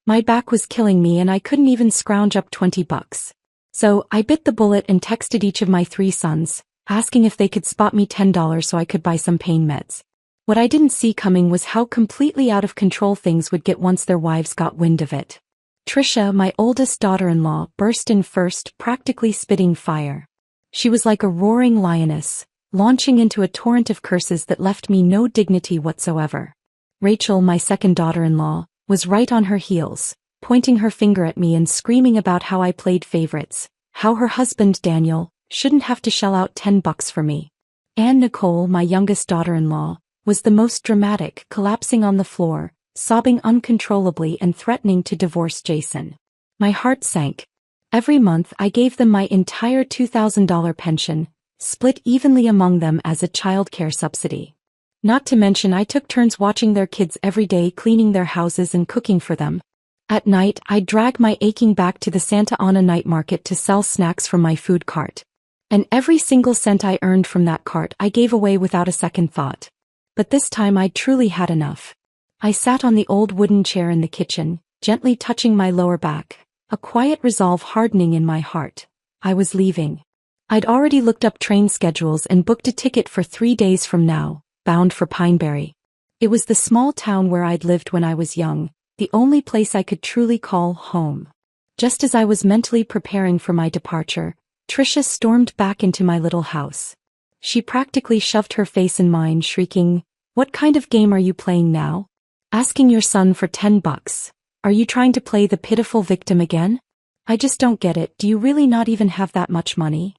My back was killing me and I couldn't even scrounge up $20. So, I bit the bullet and texted each of my 3 sons, asking if they could spot me $10 so I could buy some pain meds. What I didn't see coming was how completely out of control things would get once their wives got wind of it. Trisha, my oldest daughter-in-law, burst in first, practically spitting fire. She was like a roaring lioness, launching into a torrent of curses that left me no dignity whatsoever. Rachel, my second daughter-in-law, was right on her heels, pointing her finger at me and screaming about how I played favorites, how her husband Daniel shouldn't have to shell out $10 for me. And Nicole, my youngest daughter-in-law, was the most dramatic, collapsing on the floor, sobbing uncontrollably and threatening to divorce Jason. My heart sank. Every month I gave them my entire $2,000 pension, split evenly among them as a childcare subsidy. Not to mention I took turns watching their kids every day, cleaning their houses and cooking for them. At night I'd drag my aching back to the Santa Ana night market to sell snacks from my food cart. And every single cent I earned from that cart I gave away without a second thought. But this time I'd truly had enough. I sat on the old wooden chair in the kitchen, gently touching my lower back, a quiet resolve hardening in my heart. I was leaving. I'd already looked up train schedules and booked a ticket for 3 days from now, bound for Pineberry. It was the small town where I'd lived when I was young, the only place I could truly call home. Just as I was mentally preparing for my departure, Trisha stormed back into my little house. She practically shoved her face in mine, shrieking, "What kind of game are you playing now? Asking your son for $10. Are you trying to play the pitiful victim again? I just don't get it. Do you really not even have that much money?"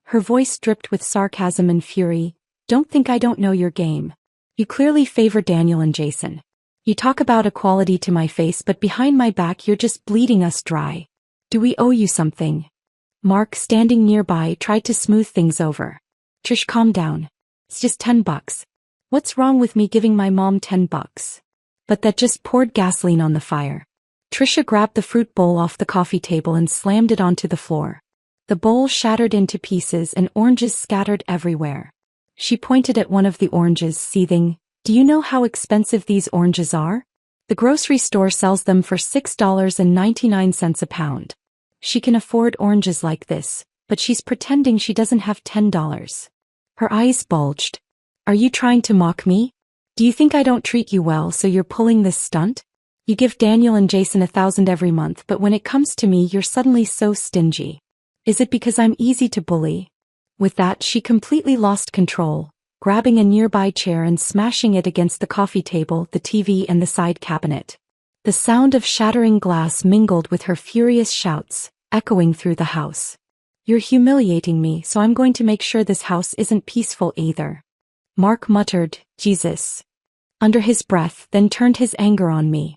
Her voice dripped with sarcasm and fury. "Don't think I don't know your game. You clearly favor Daniel and Jason. You talk about equality to my face, but behind my back you're just bleeding us dry. Do we owe you something?" Mark, standing nearby, tried to smooth things over. "Trish, calm down. It's just $10. What's wrong with me giving my mom $10? But that just poured gasoline on the fire. Trisha grabbed the fruit bowl off the coffee table and slammed it onto the floor. The bowl shattered into pieces and oranges scattered everywhere. She pointed at one of the oranges, seething, "Do you know how expensive these oranges are? The grocery store sells them for $6.99 a pound. She can afford oranges like this, but she's pretending she doesn't have $10. Her eyes bulged. "Are you trying to mock me? Do you think I don't treat you well so you're pulling this stunt? You give Daniel and Jason $1,000 every month, but when it comes to me you're suddenly so stingy. Is it because I'm easy to bully?" With that she completely lost control, grabbing a nearby chair and smashing it against the coffee table, the TV and the side cabinet. The sound of shattering glass mingled with her furious shouts, echoing through the house. "You're humiliating me, so I'm going to make sure this house isn't peaceful either." Mark muttered, "Jesus," under his breath, then turned his anger on me.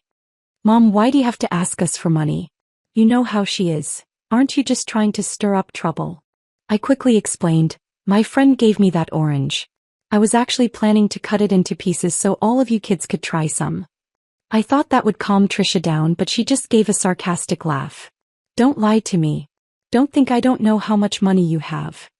"Mom, why do you have to ask us for money? You know how she is. Aren't you just trying to stir up trouble?" I quickly explained, "My friend gave me that orange. I was actually planning to cut it into pieces so all of you kids could try some." I thought that would calm Trisha down, but she just gave a sarcastic laugh. "Don't lie to me. Don't think I don't know how much money you have."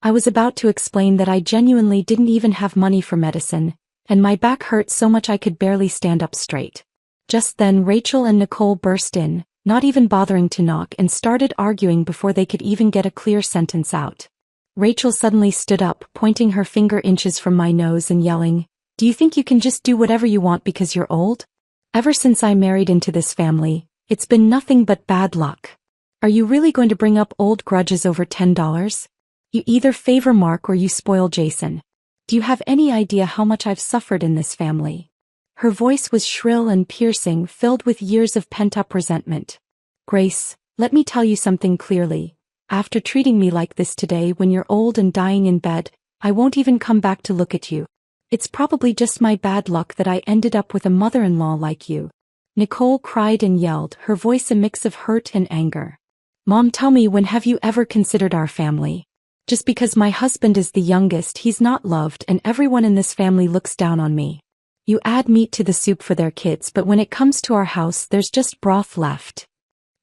I was about to explain that I genuinely didn't even have money for medicine, and my back hurt so much I could barely stand up straight. Just then Rachel and Nicole burst in, not even bothering to knock, and started arguing before they could even get a clear sentence out. Rachel suddenly stood up, pointing her finger inches from my nose and yelling, "Do you think you can just do whatever you want because you're old? Ever since I married into this family, it's been nothing but bad luck. Are you really going to bring up old grudges over $10? You either favor Mark or you spoil Jason. Do you have any idea how much I've suffered in this family?" Her voice was shrill and piercing, filled with years of pent-up resentment. "Grace, let me tell you something clearly. After treating me like this today when you're old and dying in bed, I won't even come back to look at you. It's probably just my bad luck that I ended up with a mother-in-law like you." Nicole cried and yelled, her voice a mix of hurt and anger. "Mom, tell me, when have you ever considered our family? Just because my husband is the youngest, he's not loved, and everyone in this family looks down on me. You add meat to the soup for their kids, but when it comes to our house there's just broth left."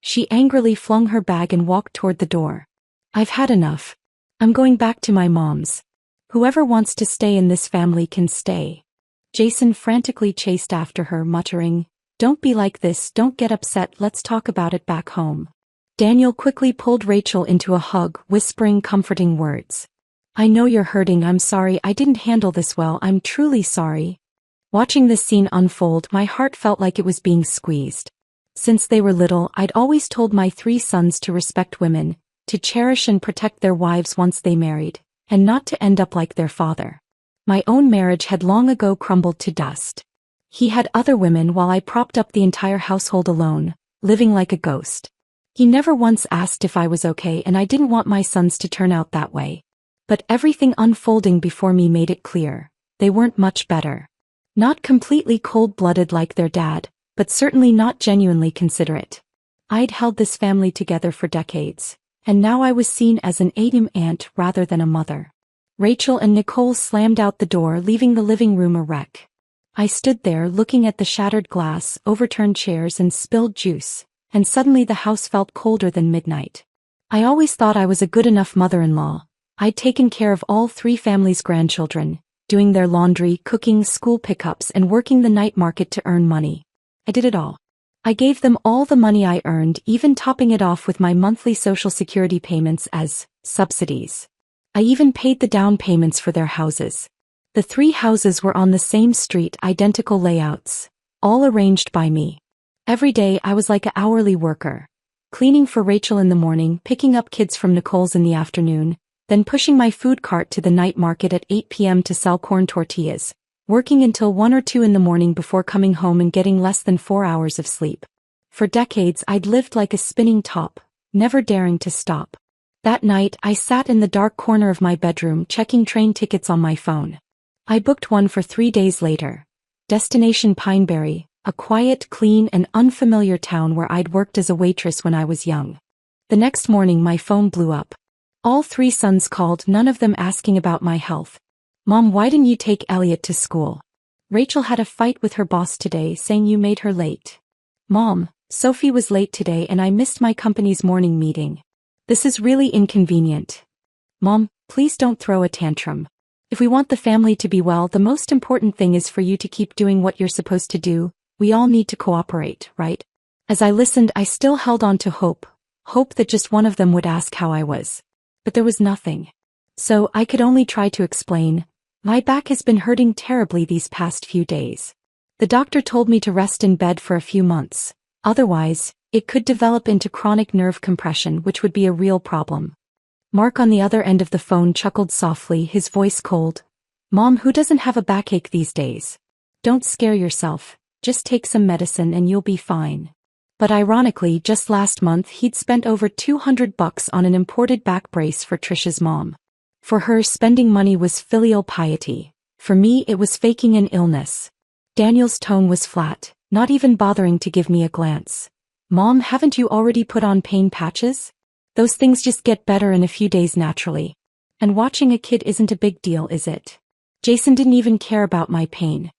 She angrily flung her bag and walked toward the door. "I've had enough. I'm going back to my mom's. Whoever wants to stay in this family can stay." Jason frantically chased after her, muttering, Don't be like this, don't get upset, let's talk about it back home. Daniel quickly pulled Rachel into a hug, whispering comforting words. I know you're hurting, I'm sorry I didn't handle this well, I'm truly sorry. Watching this scene unfold, my heart felt like it was being squeezed. Since they were little, I'd always told my 3 sons to respect women, to cherish and protect their wives once they married, and not to end up like their father. My own marriage had long ago crumbled to dust. He had other women while I propped up the entire household alone, living like a ghost. He never once asked if I was okay, and I didn't want my sons to turn out that way. But everything unfolding before me made it clear, they weren't much better. Not completely cold-blooded like their dad, but certainly not genuinely considerate. I'd held this family together for decades, and now I was seen as an ATM aunt rather than a mother. Rachel and Nicole slammed out the door, leaving the living room a wreck. I stood there looking at the shattered glass, overturned chairs and spilled juice, and suddenly the house felt colder than midnight. I always thought I was a good enough mother-in-law. I'd taken care of all 3 families' grandchildren, doing their laundry, cooking, school pickups, and working the night market to earn money. I did it all. I gave them all the money I earned, even topping it off with my monthly Social Security payments as subsidies. I even paid the down payments for their houses. The 3 houses were on the same street, identical layouts, all arranged by me. Every day I was like an hourly worker, cleaning for Rachel in the morning, picking up kids from Nicole's in the afternoon, then pushing my food cart to the night market at 8 p.m. to sell corn tortillas, working until 1 or 2 in the morning before coming home and getting less than 4 hours of sleep. For decades I'd lived like a spinning top, never daring to stop. That night I sat in the dark corner of my bedroom checking train tickets on my phone. I booked one for 3 days later. Destination Pineberry, a quiet, clean and unfamiliar town where I'd worked as a waitress when I was young. The next morning my phone blew up. All 3 sons called, none of them asking about my health. Mom, why didn't you take Elliot to school? Rachel had a fight with her boss today, saying you made her late. Mom, Sophie was late today and I missed my company's morning meeting. This is really inconvenient. Mom, please don't throw a tantrum. If we want the family to be well, the most important thing is for you to keep doing what you're supposed to do. We all need to cooperate, right? As I listened, I still held on to hope that just one of them would ask how I was. But there was nothing. So I could only try to explain. My back has been hurting terribly these past few days. The doctor told me to rest in bed for a few months. Otherwise, it could develop into chronic nerve compression, which would be a real problem. Mark on the other end of the phone chuckled softly, his voice cold. Mom, who doesn't have a backache these days? Don't scare yourself. Just take some medicine and you'll be fine. But ironically, just last month he'd spent over $200 on an imported back brace for Trisha's mom. For her, spending money was filial piety. For me, it was faking an illness. Daniel's tone was flat, not even bothering to give me a glance. Mom, haven't you already put on pain patches? Those things just get better in a few days naturally. And watching a kid isn't a big deal, is it? Jason didn't even care about my pain.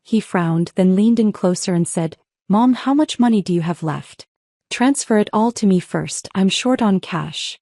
He frowned, then leaned in closer and said, Mom, how much money do you have left? Transfer it all to me first, I'm short on cash.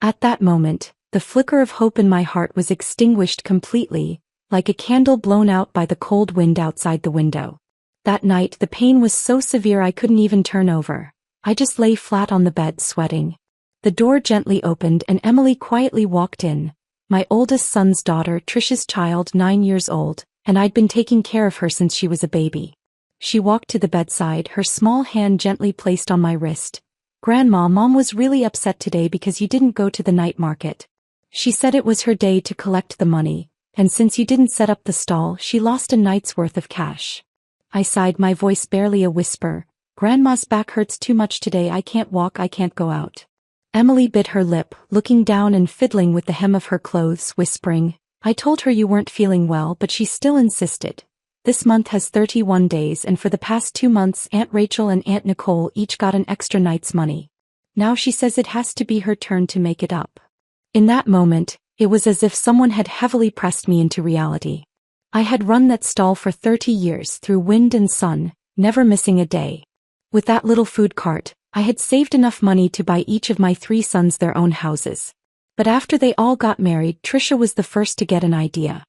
At that moment, the flicker of hope in my heart was extinguished completely, like a candle blown out by the cold wind outside the window. That night the pain was so severe I couldn't even turn over. I just lay flat on the bed sweating. The door gently opened and Emily quietly walked in, my oldest son's daughter, Trisha's child, 9 years old, and I'd been taking care of her since she was a baby. She walked to the bedside, her small hand gently placed on my wrist. Grandma, Mom was really upset today because you didn't go to the night market. She said it was her day to collect the money, and since you didn't set up the stall, she lost a night's worth of cash. I sighed, my voice barely a whisper. Grandma's back hurts too much today, I can't walk, I can't go out. Emily bit her lip, looking down and fiddling with the hem of her clothes, whispering, I told her you weren't feeling well, but she still insisted. This month has 31 days, and for the past 2 months Aunt Rachel and Aunt Nicole each got an extra night's money. Now she says it has to be her turn to make it up. In that moment, it was as if someone had heavily pressed me into reality. I had run that stall for 30 years through wind and sun, never missing a day. With that little food cart, I had saved enough money to buy each of my 3 sons their own houses. But after they all got married, Trisha was the first to get an idea.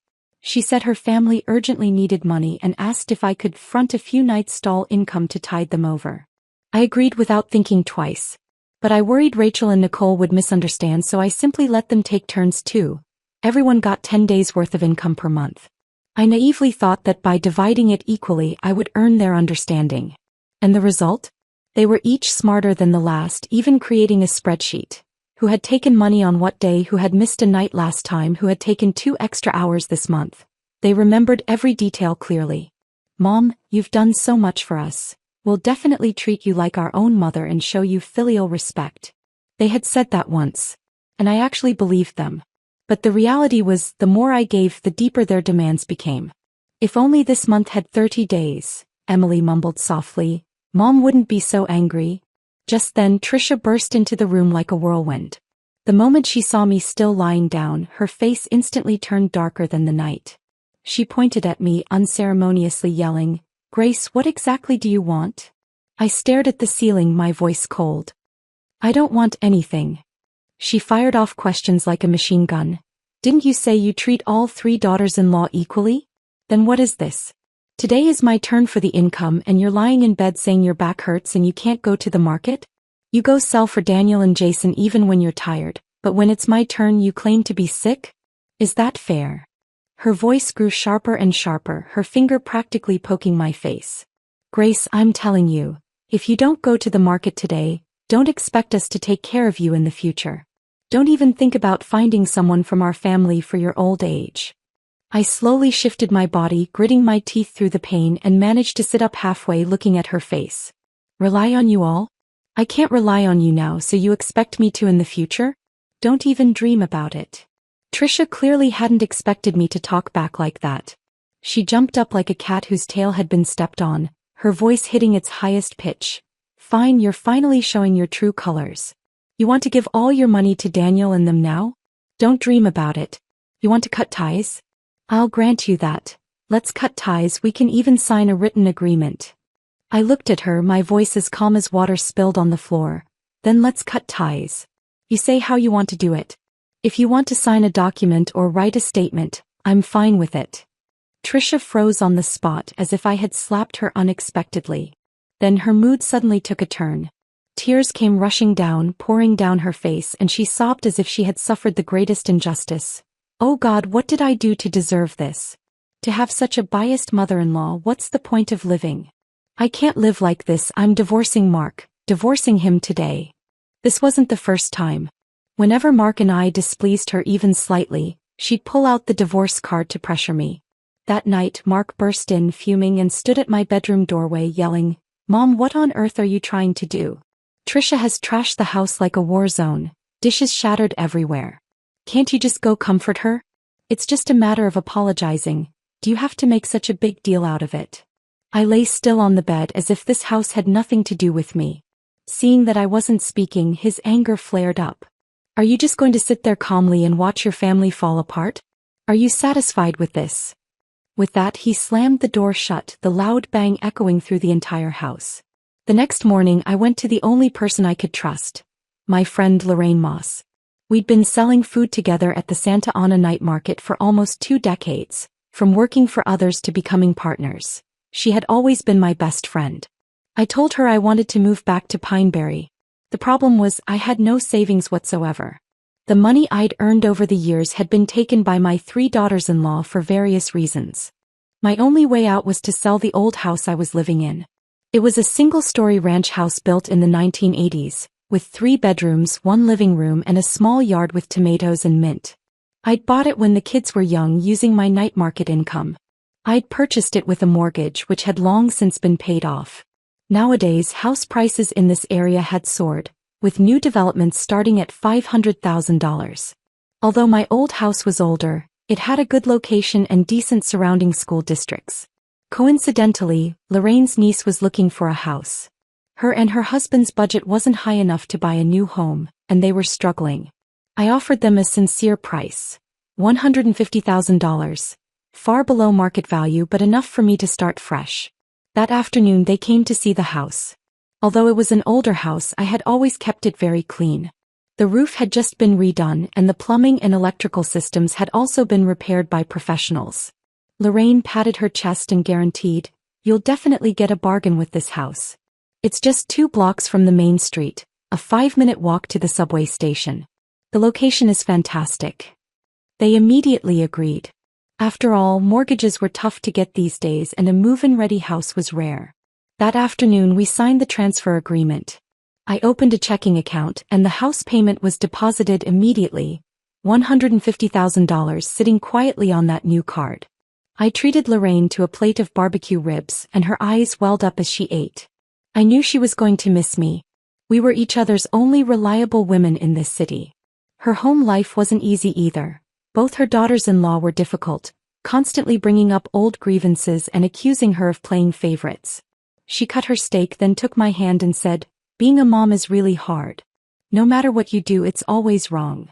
She said her family urgently needed money and asked if I could front a few nights' stall income to tide them over. I agreed without thinking twice. But I worried Rachel and Nicole would misunderstand, so I simply let them take turns too. Everyone got 10 days worth of income per month. I naively thought that by dividing it equally I would earn their understanding. And the result? They were each smarter than the last, even creating a spreadsheet. Who had taken money on what day, who had missed a night last time, who had taken 2 extra hours this month. They remembered every detail clearly. Mom, you've done so much for us. We'll definitely treat you like our own mother and show you filial respect. They had said that once. And I actually believed them. But the reality was, the more I gave, the deeper their demands became. If only this month had 30 days, Emily mumbled softly. Mom wouldn't be so angry. Just then Trisha burst into the room like a whirlwind. The moment she saw me still lying down, her face instantly turned darker than the night. She pointed at me unceremoniously, yelling, "Grace, what exactly do you want?" I stared at the ceiling, my voice cold. "I don't want anything." She fired off questions like a machine gun. "Didn't you say you treat all 3 daughters-in-law equally? Then what is this? Today is my turn for the income and you're lying in bed saying your back hurts and you can't go to the market? You go sell for Daniel and Jason even when you're tired, but when it's my turn you claim to be sick? Is that fair?" Her voice grew sharper and sharper, her finger practically poking my face. "Grace, I'm telling you, if you don't go to the market today, don't expect us to take care of you in the future. Don't even think about finding someone from our family for your old age." I slowly shifted my body, gritting my teeth through the pain, and managed to sit up halfway, looking at her face. "Rely on you all? I can't rely on you now, so you expect me to in the future? Don't even dream about it." Trisha clearly hadn't expected me to talk back like that. She jumped up like a cat whose tail had been stepped on, her voice hitting its highest pitch. "Fine, you're finally showing your true colors. You want to give all your money to Daniel and them now? Don't dream about it. You want to cut ties? I'll grant you that. Let's cut ties, we can even sign a written agreement." I looked at her, my voice as calm as water spilled on the floor. "Then let's cut ties. You say how you want to do it. If you want to sign a document or write a statement, I'm fine with it." Trisha froze on the spot as if I had slapped her unexpectedly. Then her mood suddenly took a turn. Tears came rushing down, pouring down her face, and she sobbed as if she had suffered the greatest injustice. "Oh God, what did I do to deserve this? To have such a biased mother-in-law, what's the point of living? I can't live like this, I'm divorcing Mark, divorcing him today." This wasn't the first time. Whenever Mark and I displeased her even slightly, she'd pull out the divorce card to pressure me. That night, Mark burst in fuming and stood at my bedroom doorway yelling, "Mom, what on earth are you trying to do? Trisha has trashed the house like a war zone, dishes shattered everywhere. Can't you just go comfort her? It's just a matter of apologizing. Do you have to make such a big deal out of it?" I lay still on the bed as if this house had nothing to do with me. Seeing that I wasn't speaking, his anger flared up. "Are you just going to sit there calmly and watch your family fall apart? Are you satisfied with this?" With that, he slammed the door shut, the loud bang echoing through the entire house. The next morning I went to the only person I could trust. My friend Lorraine Moss. We'd been selling food together at the Santa Ana night market for almost 2 decades, from working for others to becoming partners. She had always been my best friend. I told her I wanted to move back to Pineberry. The problem was I had no savings whatsoever. The money I'd earned over the years had been taken by my 3 daughters-in-law for various reasons. My only way out was to sell the old house I was living in. It was a single-story ranch house built in the 1980s, with 3 bedrooms, 1 living room and a small yard with tomatoes and mint. I'd bought it when the kids were young using my night market income. I'd purchased it with a mortgage which had long since been paid off. Nowadays, house prices in this area had soared, with new developments starting at $500,000. Although my old house was older, it had a good location and decent surrounding school districts. Coincidentally, Lorraine's niece was looking for a house. Her and her husband's budget wasn't high enough to buy a new home, and they were struggling. I offered them a sincere price. $150,000. Far below market value but enough for me to start fresh. That afternoon they came to see the house. Although it was an older house, I had always kept it very clean. The roof had just been redone and the plumbing and electrical systems had also been repaired by professionals. Lorraine patted her chest and guaranteed, "You'll definitely get a bargain with this house. It's just 2 blocks from the main street, a 5-minute walk to the subway station. The location is fantastic." They immediately agreed. After all, mortgages were tough to get these days and a move-in-ready house was rare. That afternoon we signed the transfer agreement. I opened a checking account and the house payment was deposited immediately, $150,000 sitting quietly on that new card. I treated Lorraine to a plate of barbecue ribs and her eyes welled up as she ate. I knew she was going to miss me. We were each other's only reliable women in this city. Her home life wasn't easy either. Both her daughters-in-law were difficult, constantly bringing up old grievances and accusing her of playing favorites. She cut her steak, then took my hand and said, "Being a mom is really hard. No matter what you do, it's always wrong."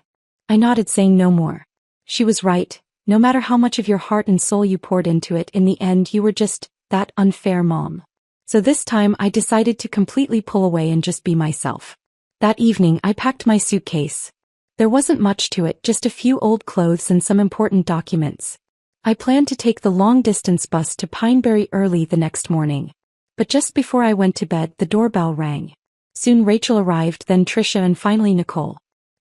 I nodded, saying no more. She was right. No matter how much of your heart and soul you poured into it, in the end you were just that unfair mom. So this time I decided to completely pull away and just be myself. That evening I packed my suitcase. There wasn't much to it, just a few old clothes and some important documents. I planned to take the long-distance bus to Pineberry early the next morning. But just before I went to bed, the doorbell rang. Soon Rachel arrived, then Trisha, and finally Nicole.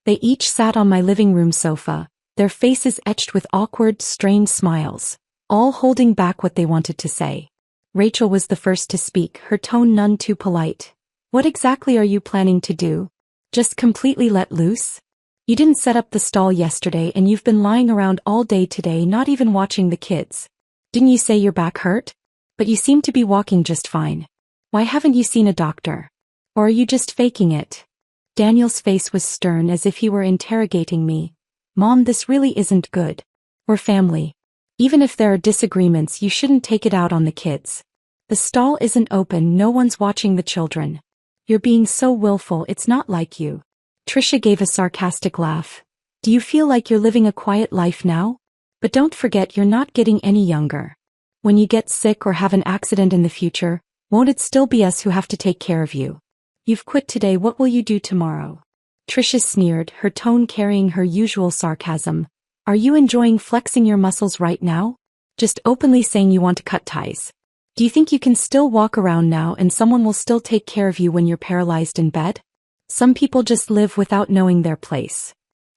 They each sat on my living room sofa, their faces etched with awkward, strained smiles, all holding back what they wanted to say. Rachel was the first to speak, her tone none too polite. "What exactly are you planning to do? Just completely let loose? You didn't set up the stall yesterday and you've been lying around all day today, not even watching the kids. Didn't you say your back hurt? But you seem to be walking just fine. Why haven't you seen a doctor? Or are you just faking it?" Daniel's face was stern, as if he were interrogating me. "Mom, this really isn't good. We're family. Even if there are disagreements, you shouldn't take it out on the kids. The stall isn't open, no one's watching the children. You're being so willful, it's not like you." Trisha gave a sarcastic laugh. "Do you feel like you're living a quiet life now? But don't forget, you're not getting any younger. When you get sick or have an accident in the future, won't it still be us who have to take care of you? You've quit today, what will you do tomorrow?" Trisha sneered, her tone carrying her usual sarcasm. "Are you enjoying flexing your muscles right now? Just openly saying you want to cut ties. Do you think you can still walk around now and someone will still take care of you when you're paralyzed in bed? Some people just live without knowing their place."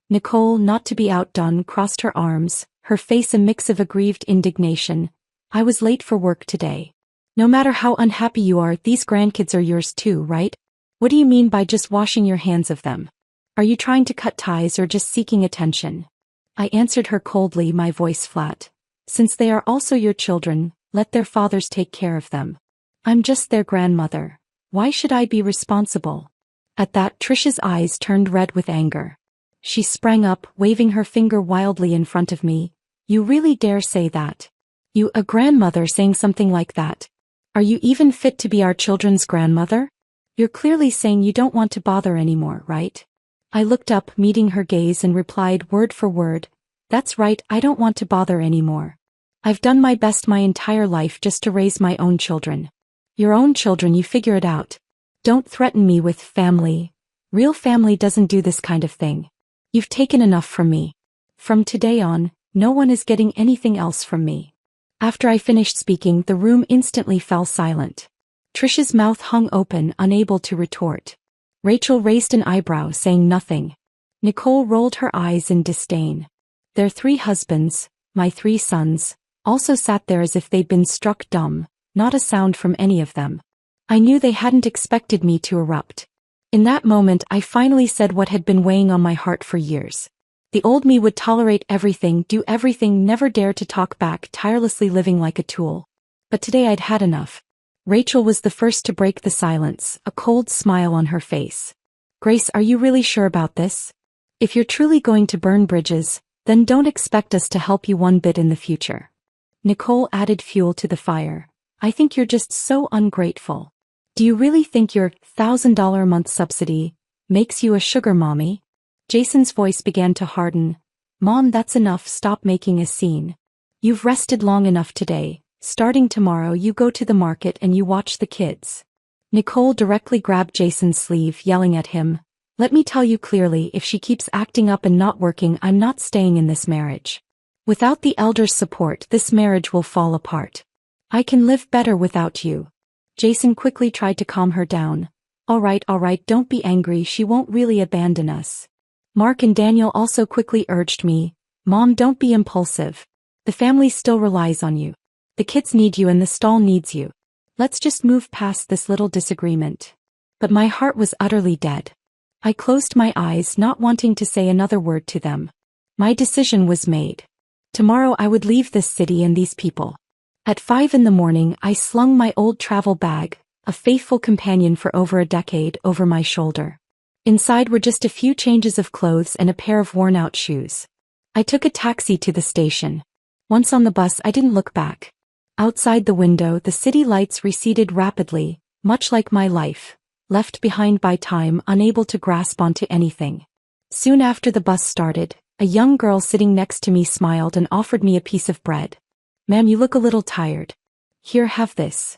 Nicole, not to be outdone, crossed her arms, her face a mix of aggrieved indignation. "I was late for work today. No matter how unhappy you are, these grandkids are yours too, right? What do you mean by just washing your hands of them? Are you trying to cut ties or just seeking attention?" I answered her coldly, my voice flat. "Since they are also your children, let their fathers take care of them. I'm just their grandmother. Why should I be responsible?" At that, Trisha's eyes turned red with anger. She sprang up, waving her finger wildly in front of me. "You really dare say that? You, a grandmother, saying something like that? Are you even fit to be our children's grandmother? You're clearly saying you don't want to bother anymore, right?" I looked up, meeting her gaze, and replied word for word, "That's right, I don't want to bother anymore. I've done my best my entire life just to raise my own children. Your own children, you figure it out. Don't threaten me with family. Real family doesn't do this kind of thing. You've taken enough from me. From today on, no one is getting anything else from me." After I finished speaking, the room instantly fell silent. Trisha's mouth hung open, unable to retort. Rachel raised an eyebrow, saying nothing. Nicole rolled her eyes in disdain. Their 3 husbands, my 3 sons, also sat there as if they'd been struck dumb, not a sound from any of them. I knew they hadn't expected me to erupt. In that moment I finally said what had been weighing on my heart for years. The old me would tolerate everything, do everything, never dare to talk back, tirelessly living like a tool. But today I'd had enough. Rachel was the first to break the silence, a cold smile on her face. "Grace, are you really sure about this? If you're truly going to burn bridges, then don't expect us to help you one bit in the future." Nicole added fuel to the fire. "I think you're just so ungrateful. Do you really think your $1,000 a month subsidy makes you a sugar mommy?" Jason's voice began to harden. "Mom, that's enough, stop making a scene. You've rested long enough today. Starting tomorrow you go to the market and you watch the kids." Nicole directly grabbed Jason's sleeve, yelling at him, Let me tell you clearly, if she keeps acting up and not working, I'm not staying in this marriage. Without the elders' support, this marriage will fall apart. I can live better without you. Jason quickly tried to calm her down. All right, don't be angry, she won't really abandon us. Mark and Daniel also quickly urged me, Mom, don't be impulsive. The family still relies on you. The kids need you and the stall needs you. Let's just move past this little disagreement. But my heart was utterly dead. I closed my eyes, not wanting to say another word to them. My decision was made. Tomorrow I would leave this city and these people. At 5 in the morning, I slung my old travel bag, a faithful companion for over a decade, over my shoulder. Inside were just a few changes of clothes and a pair of worn-out shoes. I took a taxi to the station. Once on the bus, I didn't look back. Outside the window, the city lights receded rapidly, much like my life, left behind by time, unable to grasp onto anything. Soon after the bus started, a young girl sitting next to me smiled and offered me a piece of bread. Ma'am, you look a little tired. Here, have this.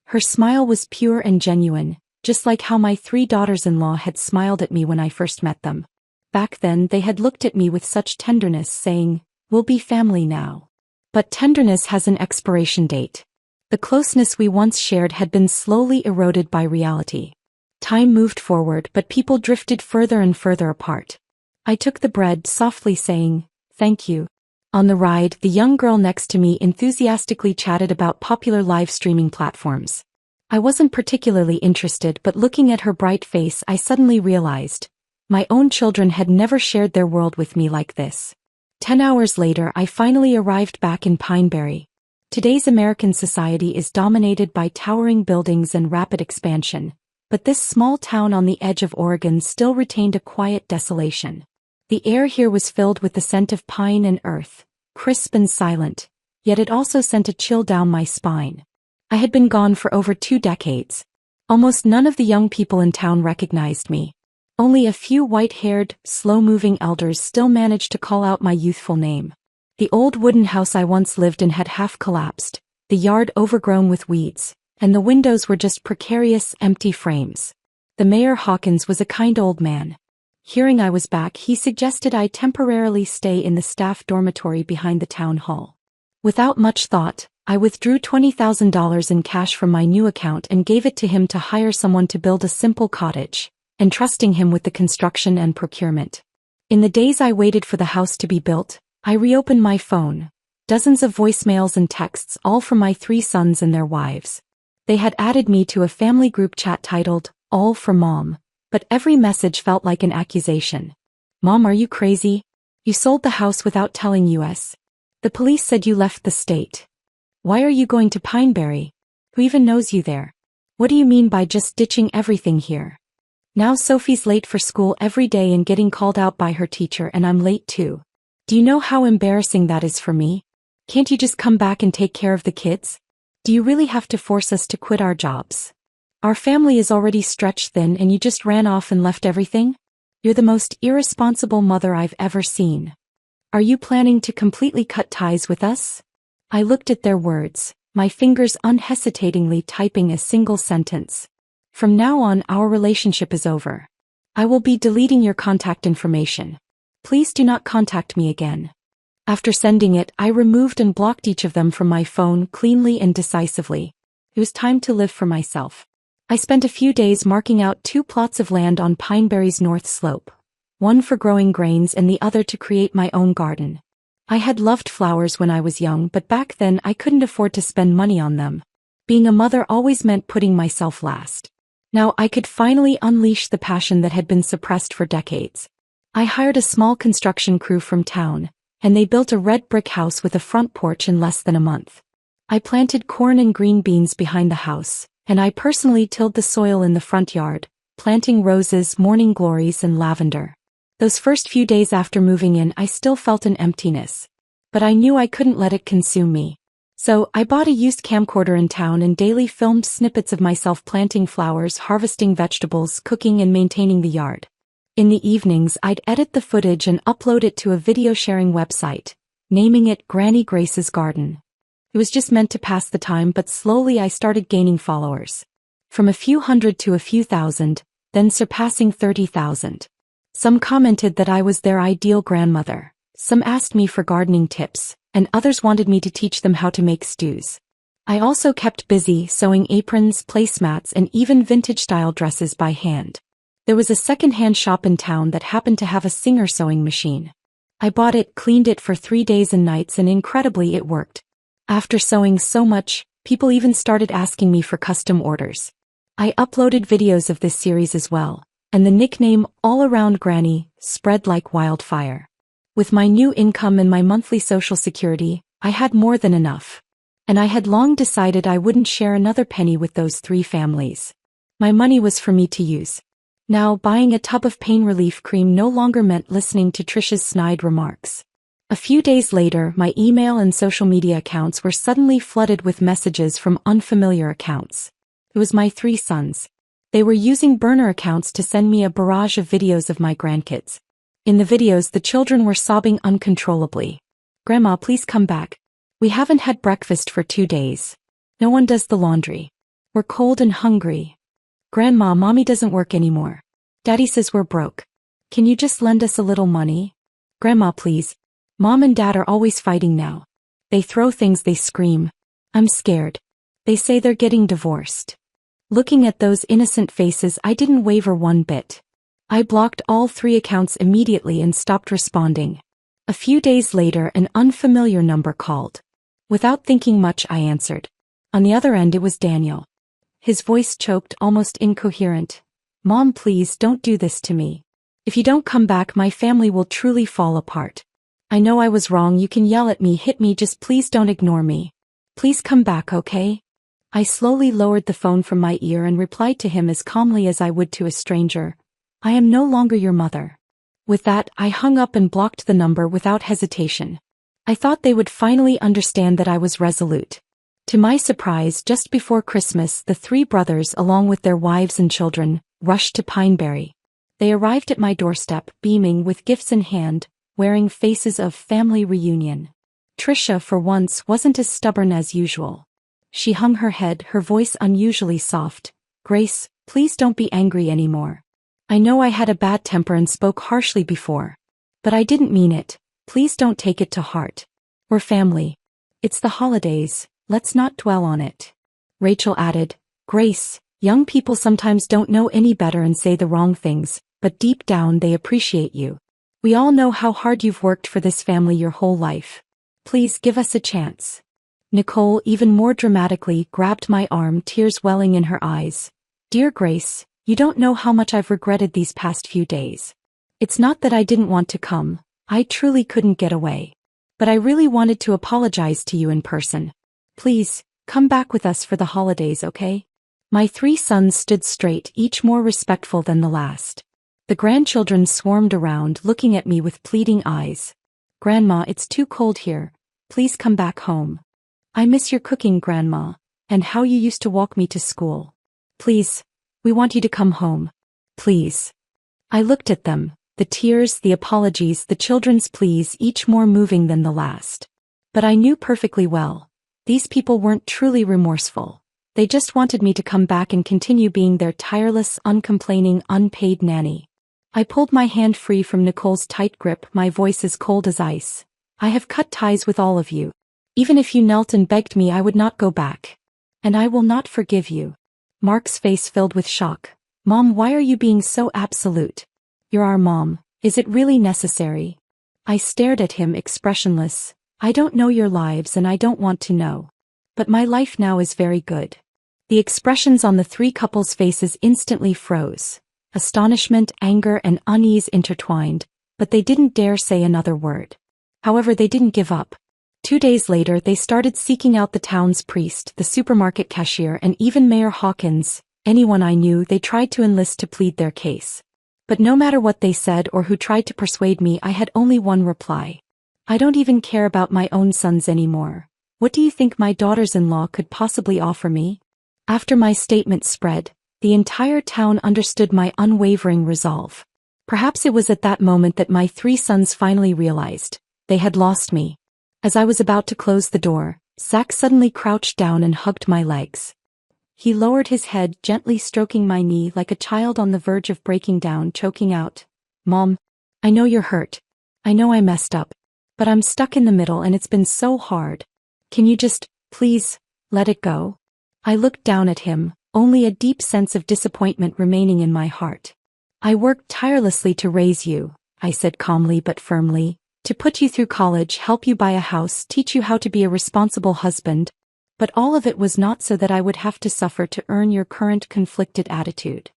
Her smile was pure and genuine, just like how my 3 daughters-in-law had smiled at me when I first met them. Back then, they had looked at me with such tenderness, saying, "We'll be family now." But tenderness has an expiration date. The closeness we once shared had been slowly eroded by reality. Time moved forward, but people drifted further and further apart. I took the bread, softly saying, "Thank you." On the ride, the young girl next to me enthusiastically chatted about popular live streaming platforms. I wasn't particularly interested, but looking at her bright face, I suddenly realized, my own children had never shared their world with me like this. 10 hours later, I finally arrived back in Pineberry. Today's American society is dominated by towering buildings and rapid expansion, but this small town on the edge of Oregon still retained a quiet desolation. The air here was filled with the scent of pine and earth, crisp and silent, yet it also sent a chill down my spine. I had been gone for over 2 decades. Almost none of the young people in town recognized me. Only a few white-haired, slow-moving elders still managed to call out my youthful name. The old wooden house I once lived in had half collapsed, the yard overgrown with weeds, and the windows were just precarious, empty frames. The mayor Hawkins was a kind old man. Hearing I was back, he suggested I temporarily stay in the staff dormitory behind the town hall. Without much thought, I withdrew $20,000 in cash from my new account and gave it to him to hire someone to build a simple cottage, entrusting him with the construction and procurement. In the days I waited for the house to be built, I reopened my phone. Dozens of voicemails and texts, all from my 3 sons and their wives. They had added me to a family group chat titled, "All for Mom," but every message felt like an accusation. "Mom, are you crazy? You sold the house without telling us. The police said you left the state. Why are you going to Pineberry? Who even knows you there? What do you mean by just ditching everything here? Now Sophie's late for school every day and getting called out by her teacher, and I'm late too. Do you know how embarrassing that is for me? Can't you just come back and take care of the kids? Do you really have to force us to quit our jobs? Our family is already stretched thin and you just ran off and left everything? You're the most irresponsible mother I've ever seen. Are you planning to completely cut ties with us?" I looked at their words, my fingers unhesitatingly typing a single sentence. "From now on, our relationship is over. I will be deleting your contact information. Please do not contact me again." After sending it, I removed and blocked each of them from my phone cleanly and decisively. It was time to live for myself. I spent a few days marking out 2 plots of land on Pineberry's north slope, one for growing grains and the other to create my own garden. I had loved flowers when I was young, but back then I couldn't afford to spend money on them. Being a mother always meant putting myself last. Now I could finally unleash the passion that had been suppressed for decades. I hired a small construction crew from town, and they built a red brick house with a front porch in less than a month. I planted corn and green beans behind the house, and I personally tilled the soil in the front yard, planting roses, morning glories, and lavender. Those first few days after moving in, I still felt an emptiness. But I knew I couldn't let it consume me. So, I bought a used camcorder in town and daily filmed snippets of myself planting flowers, harvesting vegetables, cooking and maintaining the yard. In the evenings, I'd edit the footage and upload it to a video sharing website, naming it Granny Grace's Garden. It was just meant to pass the time, but slowly I started gaining followers. From a few hundred to a few thousand, then surpassing 30,000. Some commented that I was their ideal grandmother, some asked me for gardening tips, and others wanted me to teach them how to make stews. I also kept busy sewing aprons, placemats, and even vintage-style dresses by hand. There was a second-hand shop in town that happened to have a Singer sewing machine. I bought it, cleaned it for 3 days and nights, and incredibly it worked. After sewing so much, people even started asking me for custom orders. I uploaded videos of this series as well, and the nickname All Around Granny spread like wildfire. With my new income and my monthly social security, I had more than enough. And I had long decided I wouldn't share another penny with those 3 families. My money was for me to use. Now, buying a tub of pain relief cream no longer meant listening to Trisha's snide remarks. A few days later, my email and social media accounts were suddenly flooded with messages from unfamiliar accounts. It was my 3 sons. They were using burner accounts to send me a barrage of videos of my grandkids. In the videos, the children were sobbing uncontrollably. "Grandma, please come back. We haven't had breakfast for 2 days. No one does the laundry. We're cold and hungry. Grandma, Mommy doesn't work anymore. Daddy says we're broke. Can you just lend us a little money? Grandma, please. Mom and Dad are always fighting now. They throw things, they scream. I'm scared. They say they're getting divorced." Looking at those innocent faces, I didn't waver one bit. I blocked all 3 accounts immediately and stopped responding. A few days later, an unfamiliar number called. Without thinking much, I answered. On the other end, it was Daniel. His voice choked, almost incoherent. "Mom, please don't do this to me. If you don't come back, my family will truly fall apart. I know I was wrong, you can yell at me, hit me, just please don't ignore me. Please come back, okay?" I slowly lowered the phone from my ear and replied to him as calmly as I would to a stranger. "I am no longer your mother." With that, I hung up and blocked the number without hesitation. I thought they would finally understand that I was resolute. To my surprise, just before Christmas, the 3 brothers, along with their wives and children, rushed to Pineberry. They arrived at my doorstep, beaming, with gifts in hand, wearing faces of family reunion. Trisha, for once, wasn't as stubborn as usual. She hung her head, her voice unusually soft. "Grace, please don't be angry anymore. I know I had a bad temper and spoke harshly before. But I didn't mean it. Please don't take it to heart. We're family. It's the holidays. Let's not dwell on it." Rachel added, "Grace, young people sometimes don't know any better and say the wrong things, but deep down they appreciate you. We all know how hard you've worked for this family your whole life. Please give us a chance." Nicole, even more dramatically, grabbed my arm, tears welling in her eyes. "Dear Grace, you don't know how much I've regretted these past few days. It's not that I didn't want to come. I truly couldn't get away. But I really wanted to apologize to you in person. Please, come back with us for the holidays, okay?" My 3 sons stood straight, each more respectful than the last. The grandchildren swarmed around, looking at me with pleading eyes. "Grandma, it's too cold here. Please come back home. I miss your cooking, Grandma, and how you used to walk me to school. Please, we want you to come home. Please." I looked at them, the tears, the apologies, the children's pleas, each more moving than the last. But I knew perfectly well. These people weren't truly remorseful. They just wanted me to come back and continue being their tireless, uncomplaining, unpaid nanny. I pulled my hand free from Nicole's tight grip, my voice as cold as ice. "I have cut ties with all of you. Even if you knelt and begged me, I would not go back. And I will not forgive you." Mark's face filled with shock. "Mom, why are you being so absolute? You're our mom. Is it really necessary?" I stared at him, expressionless. "I don't know your lives and I don't want to know. But my life now is very good." The expressions on the 3 couples' faces instantly froze. Astonishment, anger, and unease intertwined, but they didn't dare say another word. However, they didn't give up. 2 days later, they started seeking out the town's priest, the supermarket cashier, and even Mayor Hawkins. Anyone I knew, they tried to enlist to plead their case. But no matter what they said or who tried to persuade me, I had only one reply. "I don't even care about my own sons anymore. What do you think my daughters-in-law could possibly offer me?" After my statement spread, the entire town understood my unwavering resolve. Perhaps it was at that moment that my 3 sons finally realized they had lost me. As I was about to close the door, Zach suddenly crouched down and hugged my legs. He lowered his head, gently stroking my knee like a child on the verge of breaking down, choking out, "Mom, I know you're hurt. I know I messed up. But I'm stuck in the middle and it's been so hard. Can you just, please, let it go?" I looked down at him, only a deep sense of disappointment remaining in my heart. "I worked tirelessly to raise you," I said calmly but firmly, "to put you through college, help you buy a house, teach you how to be a responsible husband. But all of it was not so that I would have to suffer to earn your current conflicted attitude."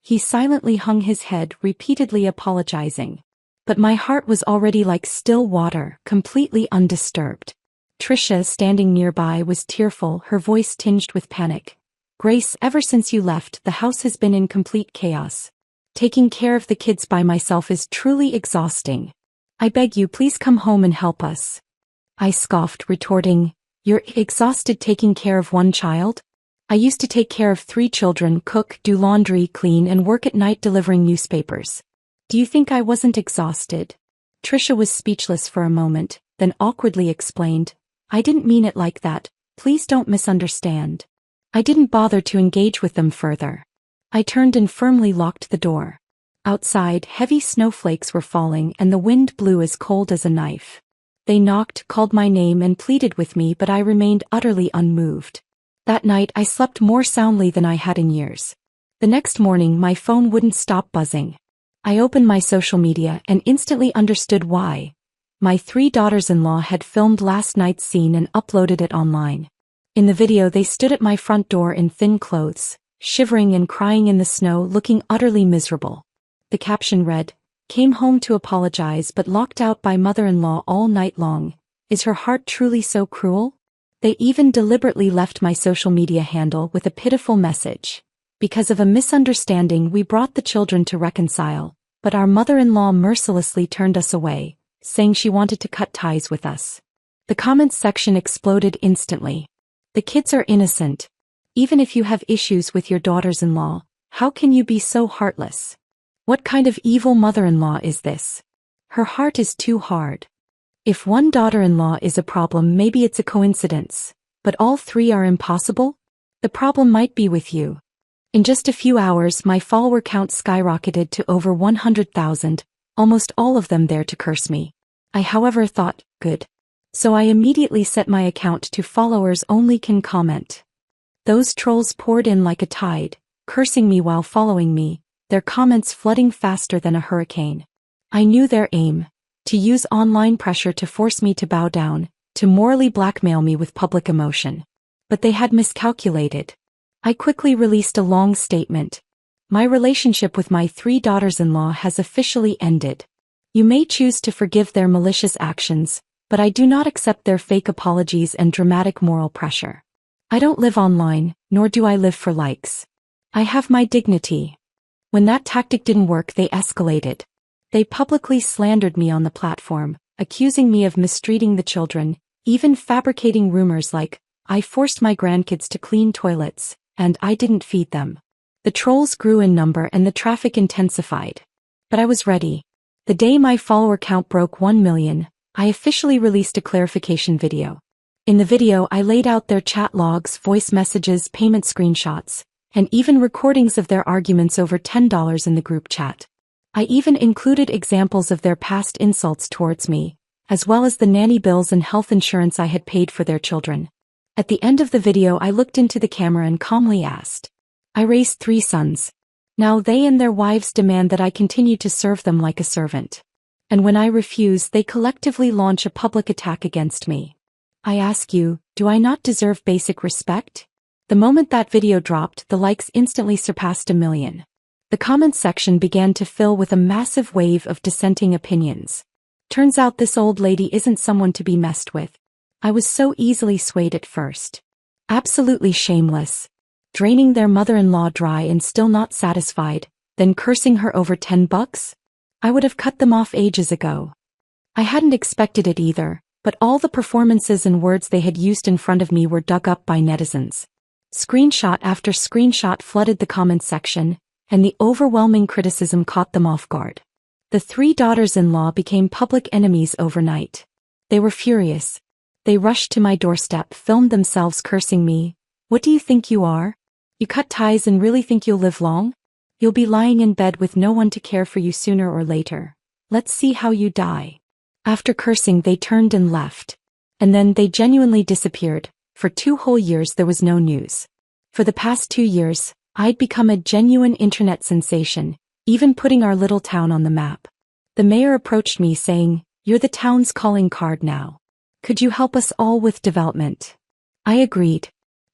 He silently hung his head, repeatedly apologizing. But my heart was already like still water, completely undisturbed. Trisha, standing nearby, was tearful, her voice tinged with panic. "Grace, ever since you left, the house has been in complete chaos. Taking care of the kids by myself is truly exhausting. I beg you, please come home and help us." I scoffed, retorting, "You're exhausted taking care of one child? I used to take care of 3 children, cook, do laundry, clean, and work at night delivering newspapers. Do you think I wasn't exhausted?" Trisha was speechless for a moment, then awkwardly explained, "I didn't mean it like that, please don't misunderstand." I didn't bother to engage with them further. I turned and firmly locked the door. Outside, heavy snowflakes were falling and the wind blew as cold as a knife. They knocked, called my name and pleaded with me, but I remained utterly unmoved. That night I slept more soundly than I had in years. The next morning my phone wouldn't stop buzzing. I opened my social media and instantly understood why. My 3 daughters-in-law had filmed last night's scene and uploaded it online. In the video they stood at my front door in thin clothes, shivering and crying in the snow, looking utterly miserable. The caption read, "Came home to apologize but locked out by mother-in-law all night long. Is her heart truly so cruel?" They even deliberately left my social media handle with a pitiful message. "Because of a misunderstanding we brought the children to reconcile, but our mother-in-law mercilessly turned us away, saying she wanted to cut ties with us." The comments section exploded instantly. "The kids are innocent. Even if you have issues with your daughters-in-law, how can you be so heartless? What kind of evil mother-in-law is this? Her heart is too hard. If one daughter-in-law is a problem, maybe it's a coincidence, but all 3 are impossible? The problem might be with you." In just a few hours my follower count skyrocketed to over 100,000, almost all of them there to curse me. I however thought, good. So I immediately set my account to followers only can comment. Those trolls poured in like a tide, cursing me while following me, their comments flooding faster than a hurricane. I knew their aim: to use online pressure to force me to bow down, to morally blackmail me with public emotion. But they had miscalculated. I quickly released a long statement. "My relationship with my 3 daughters-in-law has officially ended. You may choose to forgive their malicious actions, but I do not accept their fake apologies and dramatic moral pressure. I don't live online, nor do I live for likes. I have my dignity." When that tactic didn't work, they escalated. They publicly slandered me on the platform, accusing me of mistreating the children, even fabricating rumors like, I forced my grandkids to clean toilets, and I didn't feed them. The trolls grew in number and the traffic intensified. But I was ready. The day my follower count broke 1 million, I officially released a clarification video. In the video I laid out their chat logs, voice messages, payment screenshots, and even recordings of their arguments over $10 in the group chat. I even included examples of their past insults towards me, as well as the nanny bills and health insurance I had paid for their children. At the end of the video I looked into the camera and calmly asked, "I raised 3 sons. Now they and their wives demand that I continue to serve them like a servant. And when I refuse, they collectively launch a public attack against me. I ask you, do I not deserve basic respect?" The moment that video dropped, the likes instantly surpassed 1 million. The comments section began to fill with a massive wave of dissenting opinions. Turns out this old lady isn't someone to be messed with. I was so easily swayed at first. Absolutely shameless. Draining their mother-in-law dry and still not satisfied, then cursing her over $10? I would have cut them off ages ago. I hadn't expected it either, but all the performances and words they had used in front of me were dug up by netizens. Screenshot after screenshot flooded the comments section, and the overwhelming criticism caught them off guard. The 3 daughters-in-law became public enemies overnight. They were furious. They rushed to my doorstep, filmed themselves cursing me. "What do you think you are? You cut ties and really think you'll live long? You'll be lying in bed with no one to care for you sooner or later. Let's see how you die. After cursing, they turned and left. And then they genuinely disappeared. For 2 whole years there was no news. For the past 2 years, I'd become a genuine internet sensation, even putting our little town on the map. The mayor approached me saying, "You're the town's calling card now. Could you help us all with development?" I agreed.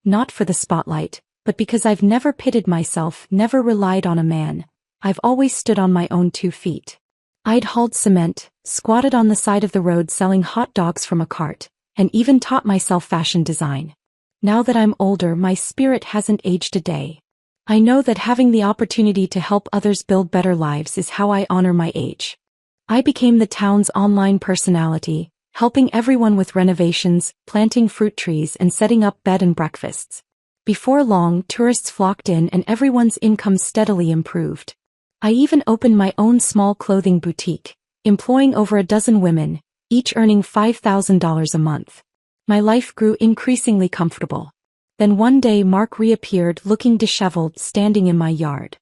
Not for the spotlight, but because I've never pitted myself, never relied on a man. I've always stood on my own 2 feet. I'd hauled cement, squatted on the side of the road selling hot dogs from a cart, and even taught myself fashion design. Now that I'm older, my spirit hasn't aged a day. I know that having the opportunity to help others build better lives is how I honor my age. I became the town's online personality, helping everyone with renovations, planting fruit trees, and setting up bed and breakfasts. Before long, tourists flocked in and everyone's income steadily improved. I even opened my own small clothing boutique, employing over a dozen women, each earning $5,000 a month. My life grew increasingly comfortable. Then one day Mark reappeared looking disheveled, standing in my yard.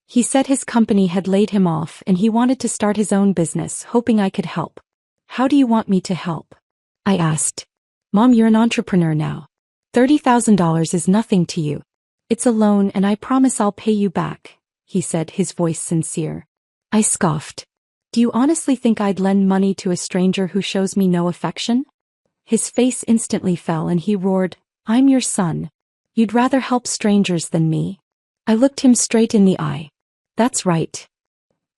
He said his company had laid him off and he wanted to start his own business, hoping I could help. "How do you want me to help?" I asked. "Mom, you're an entrepreneur now. $30,000 is nothing to you. It's a loan and I promise I'll pay you back," he said, his voice sincere. I scoffed. "Do you honestly think I'd lend money to a stranger who shows me no affection?" His face instantly fell and he roared, "I'm your son. You'd rather help strangers than me?" I looked him straight in the eye. "That's right."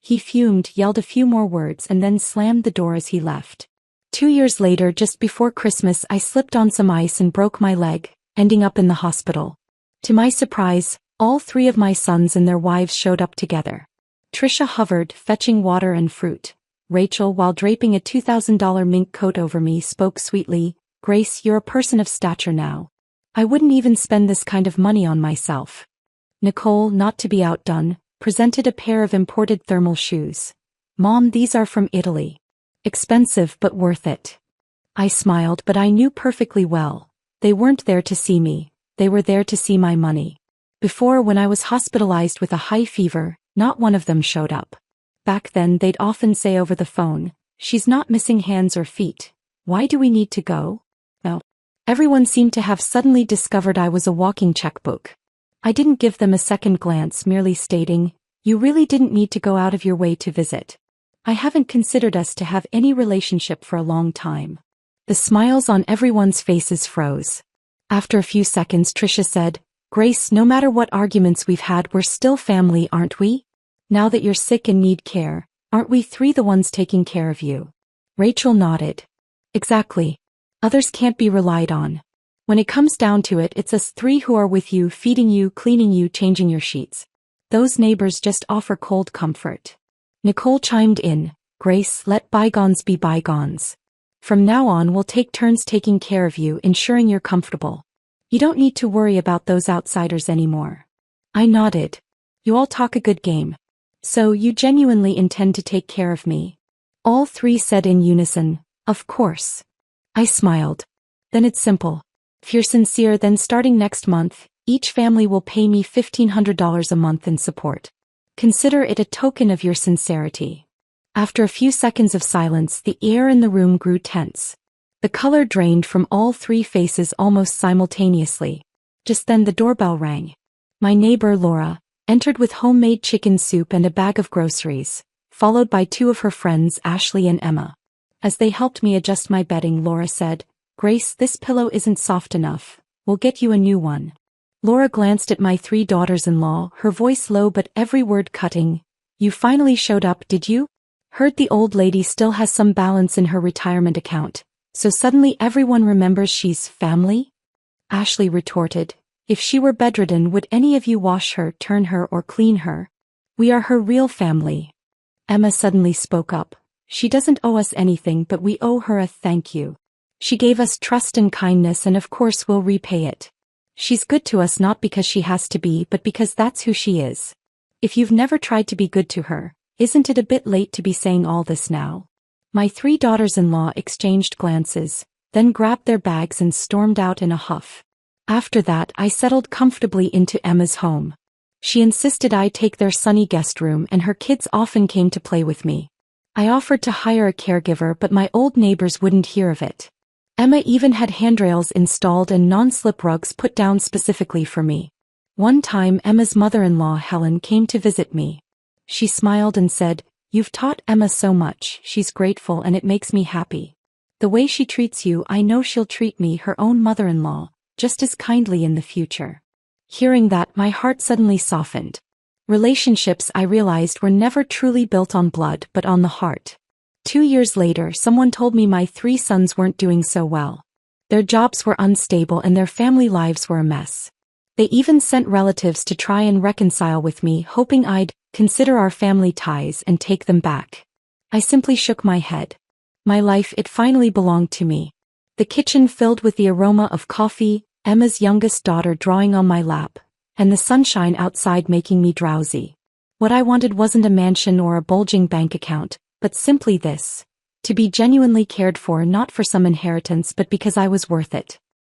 He fumed, yelled a few more words, and then slammed the door as he left. 2 years later, just before Christmas, I slipped on some ice and broke my leg, ending up in the hospital. To my surprise, all 3 of my sons and their wives showed up together. Trisha hovered, fetching water and fruit. Rachel, while draping a $2,000 mink coat over me, spoke sweetly, "Grace, you're a person of stature now. I wouldn't even spend this kind of money on myself." Nicole, not to be outdone, presented a pair of imported thermal shoes. "Mom, these are from Italy. Expensive but worth it." I smiled, but I knew perfectly well. They weren't there to see me, they were there to see my money. Before, when I was hospitalized with a high fever, not one of them showed up. Back then they'd often say over the phone, "She's not missing hands or feet. Why do we need to go?" Oh. Everyone seemed to have suddenly discovered I was a walking checkbook. I didn't give them a second glance, merely stating, "You really didn't need to go out of your way to visit. I haven't considered us to have any relationship for a long time." The smiles on everyone's faces froze. After a few seconds, Trisha said, "Grace, no matter what arguments we've had, we're still family, aren't we? Now that you're sick and need care, aren't we 3 the ones taking care of you?" Rachel nodded. "Exactly. Others can't be relied on. When it comes down to it, it's us 3 who are with you, feeding you, cleaning you, changing your sheets. Those neighbors just offer cold comfort." Nicole chimed in, "Grace, let bygones be bygones. From now on we'll take turns taking care of you, ensuring you're comfortable. You don't need to worry about those outsiders anymore." I nodded. "You all talk a good game. So you genuinely intend to take care of me?" All 3 said in unison, "Of course." I smiled. "Then it's simple. If you're sincere, then starting next month, each family will pay me $1,500 a month in support. Consider it a token of your sincerity." After a few seconds of silence, the air in the room grew tense. The color drained from all 3 faces almost simultaneously. Just then the doorbell rang. My neighbor, Laura, entered with homemade chicken soup and a bag of groceries, followed by 2 of her friends, Ashley and Emma. As they helped me adjust my bedding, Laura said, "Grace, this pillow isn't soft enough. We'll get you a new one." Laura glanced at my 3 daughters-in-law, her voice low but every word cutting. "You finally showed up, did you? Heard the old lady still has some balance in her retirement account, so suddenly everyone remembers she's family?" Ashley retorted, "If she were bedridden, would any of you wash her, turn her, or clean her? We are her real family." Emma suddenly spoke up. "She doesn't owe us anything, but we owe her a thank you. She gave us trust and kindness, and of course we'll repay it. She's good to us not because she has to be, but because that's who she is. If you've never tried to be good to her, isn't it a bit late to be saying all this now?" My 3 daughters-in-law exchanged glances, then grabbed their bags and stormed out in a huff. After that, I settled comfortably into Emma's home. She insisted I take their sunny guest room, and her kids often came to play with me. I offered to hire a caregiver, but my old neighbors wouldn't hear of it. Emma even had handrails installed and non-slip rugs put down specifically for me. One time, Emma's mother-in-law Helen came to visit me. She smiled and said, "You've taught Emma so much, she's grateful and it makes me happy. The way she treats you, I know she'll treat me, her own mother-in-law, just as kindly in the future." Hearing that, my heart suddenly softened. Relationships, I realized, were never truly built on blood but on the heart. 2 years later, someone told me my 3 sons weren't doing so well. Their jobs were unstable and their family lives were a mess. They even sent relatives to try and reconcile with me, hoping I'd consider our family ties and take them back. I simply shook my head. My life, it finally belonged to me. The kitchen filled with the aroma of coffee, Emma's youngest daughter drawing on my lap, and the sunshine outside making me drowsy. What I wanted wasn't a mansion or a bulging bank account, but simply this: to be genuinely cared for, not for some inheritance but because I was worth it.